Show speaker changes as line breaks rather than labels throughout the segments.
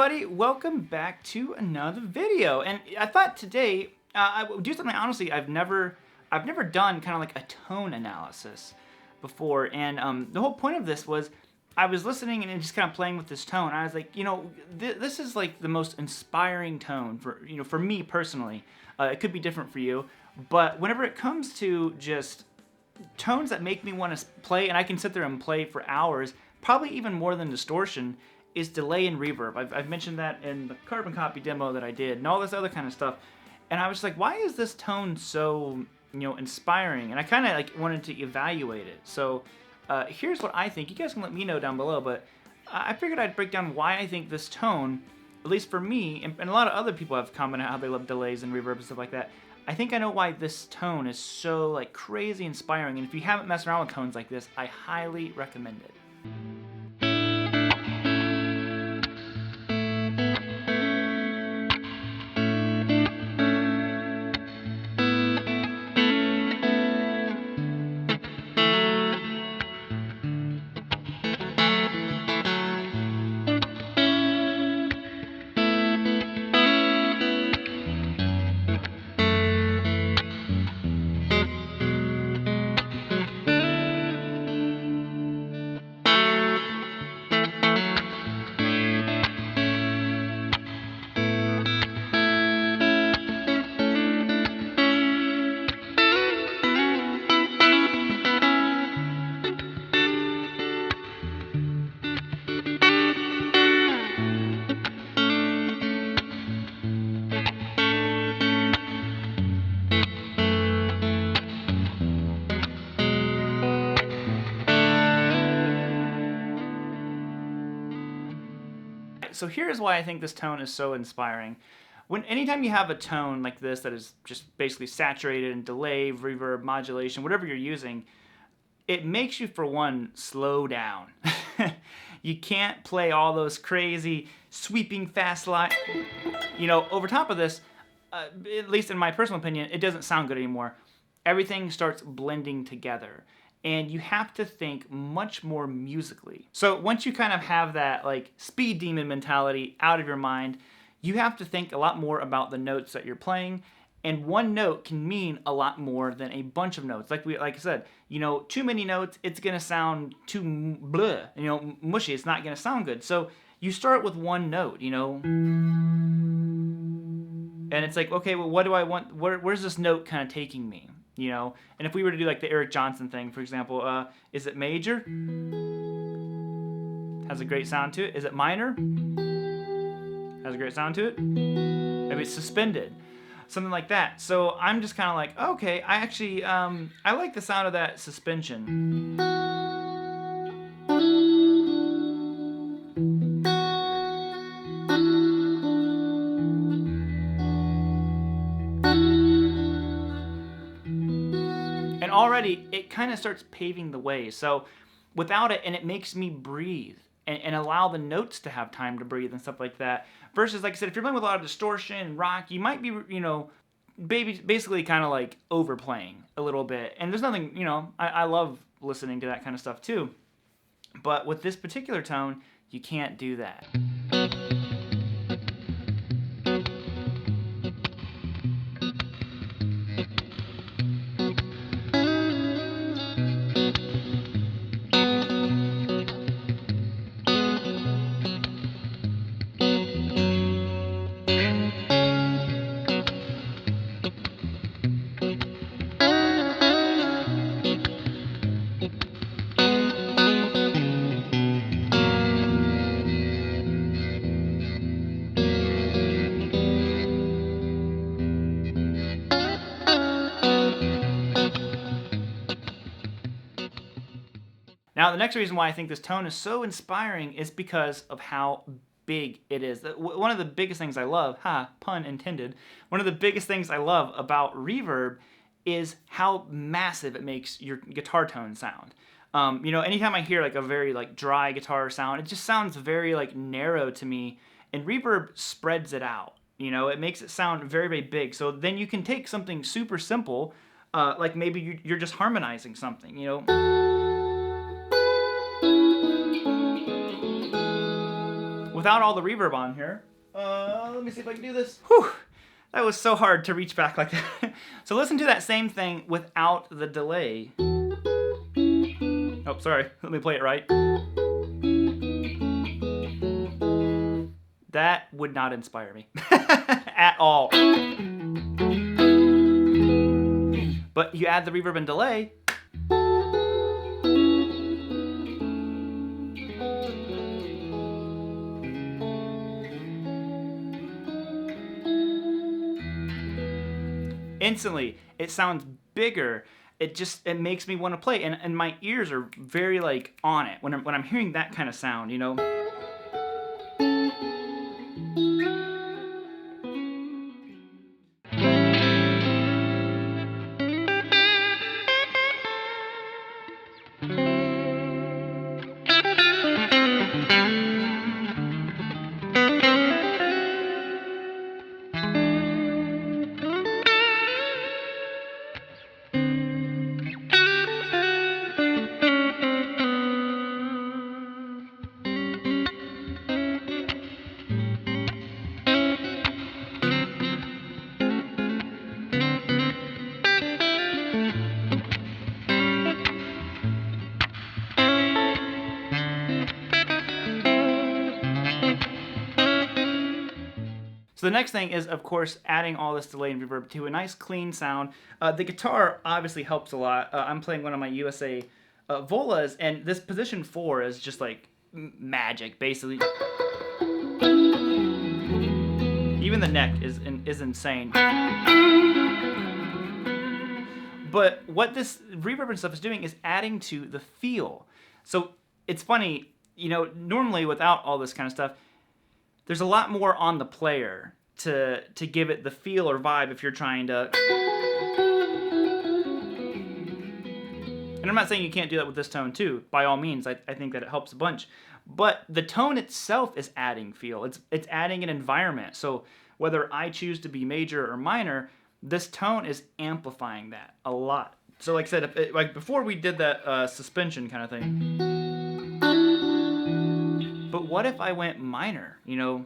everybody, welcome back to another video. And I thought today I would do something. Honestly, I've never done kind of like a tone analysis before, and the whole point of this was I was listening and just kind of playing with this tone. I was like, you know, this is like the most inspiring tone for me personally. It could be different for you, but whenever it comes to just tones that make me want to play, and I can sit there and play for hours, probably even more than distortion, is delay and reverb. I've mentioned that in the carbon copy demo that I did and all this other kind of stuff. And I was like, why is this tone so, inspiring? And I kind of like wanted to evaluate it. So here's what I think. You guys can let me know down below, but I figured I'd break down why I think this tone, at least for me, and a lot of other people have commented how they love delays and reverb and stuff like that. I think I know why this tone is so like crazy inspiring. And if you haven't messed around with tones like this, I highly recommend it. So here's why I think this tone is so inspiring. Anytime you have a tone like this that is just basically saturated in delay, reverb, modulation, whatever you're using, it makes you, for one, slow down. You can't play all those crazy, sweeping, fast lines. Over top of this, at least in my personal opinion, it doesn't sound good anymore. Everything starts blending together. And you have to think much more musically. So once you kind of have that like speed demon mentality out of your mind, you have to think a lot more about the notes that you're playing. And one note can mean a lot more than a bunch of notes. Like I said, too many notes, it's gonna sound too bleh, mushy. It's not gonna sound good. So you start with one note, and it's like, okay, well, what do I want? Where's this note kind of taking me? And if we were to do like the Eric Johnson thing, for example, is it major? Has a great sound to it. Is it minor? Has a great sound to it. Maybe it's suspended, something like that. So I'm just kind of like, okay, I actually, I like the sound of that suspension. And already it kind of starts paving the way. So without it, and it makes me breathe and allow the notes to have time to breathe and stuff like that. Versus, like I said, if you're playing with a lot of distortion and rock, you might be, basically kind of like overplaying a little bit. And there's nothing, I love listening to that kind of stuff too. But with this particular tone, you can't do that. Now, the next reason why I think this tone is so inspiring is because of how big it is. One of the biggest things I love, pun intended, one of the biggest things I love about reverb is how massive it makes your guitar tone sound. Anytime I hear like a very like dry guitar sound, it just sounds very like narrow to me, and reverb spreads it out. It makes it sound very, very big. So then you can take something super simple, like maybe you're just harmonizing something, without all the reverb on here. Let me see if I can do this. Whew, that was so hard to reach back like that. So listen to that same thing without the delay. Oh, sorry, let me play it right. That would not inspire me at all. But you add the reverb and delay. Instantly, it sounds bigger. It makes me want to play, and my ears are very like on it when I'm hearing that kind of sound, you know. So the next thing is, of course, adding all this delay and reverb to a nice clean sound. The guitar obviously helps a lot. I'm playing one of my USA Volas, and this position 4 is just like magic, basically. Even the neck is insane. But what this reverb and stuff is doing is adding to the feel. So it's funny, you know, normally without all this kind of stuff, there's a lot more on the player to give it the feel or vibe if you're trying to... And I'm not saying you can't do that with this tone too. By all means, I think that it helps a bunch. But the tone itself is adding feel. It's adding an environment. So whether I choose to be major or minor, this tone is amplifying that a lot. So like I said, like before we did that suspension kind of thing. But what if I went minor, you know?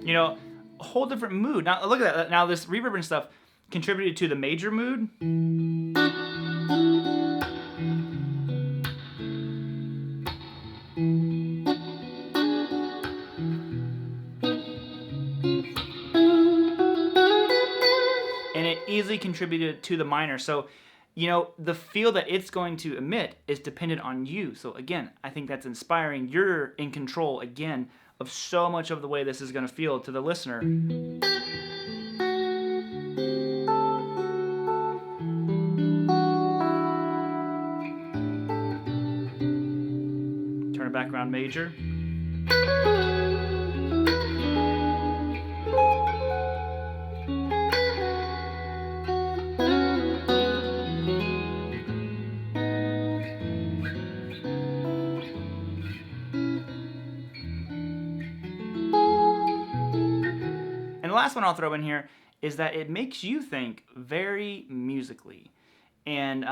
You know, a whole different mood. Now look at that. Now this reverb and stuff contributed to the major mood. And it easily contributed to the minor. So, you know, the feel that it's going to emit is dependent on you. So again, I think that's inspiring. You're in control, again, of so much of the way this is going to feel to the listener. Turn it back around major. And the last one I'll throw in here is that it makes you think very musically. And,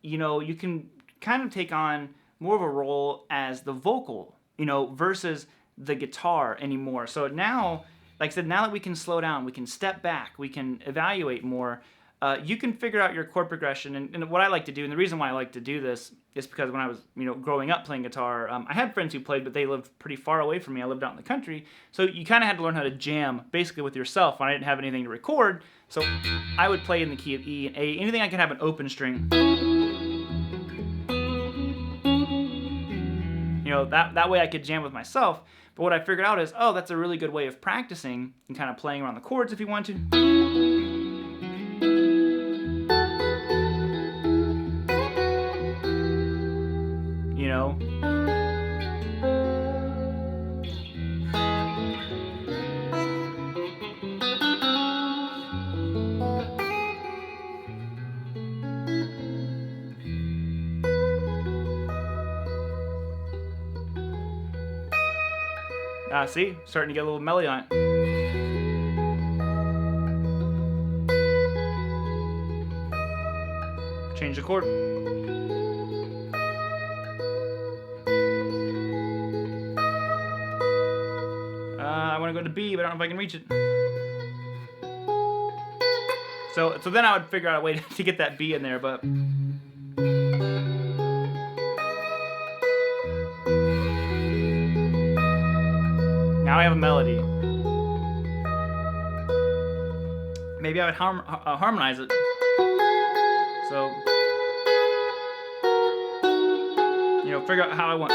you know, you can kind of take on more of a role as the vocal, you know, versus the guitar anymore. So now, like I said, now that we can slow down, we can step back, we can evaluate more, you can figure out your chord progression. And what I like to do, and the reason why I like to do this is because when I was, you know, growing up playing guitar, I had friends who played, but they lived pretty far away from me. I lived out in the country. So you kind of had to learn how to jam basically with yourself when I didn't have anything to record. So I would play in the key of E and A, anything I could have an open string. You know, that way I could jam with myself. But what I figured out is, oh, that's a really good way of practicing and kind of playing around the chords if you want to. You know? See? Starting to get a little melody on it. Change the chord. I want to go to B, but I don't know if I can reach it. So then I would figure out a way to get that B in there, but now I have a melody. Maybe I would harmonize it. So, you know, figure out how I want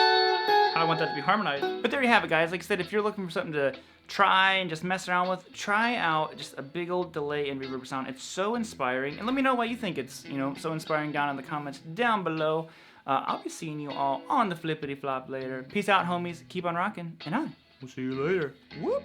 that to be harmonized. But there you have it, guys. Like I said, if you're looking for something to try and just mess around with, try out just a big old delay and reverb sound. It's so inspiring. And let me know why you think it's, you know, so inspiring down in the comments down below. I'll be seeing you all on the flippity flop later. Peace out, homies. Keep on rocking, and I will see you later. Whoop.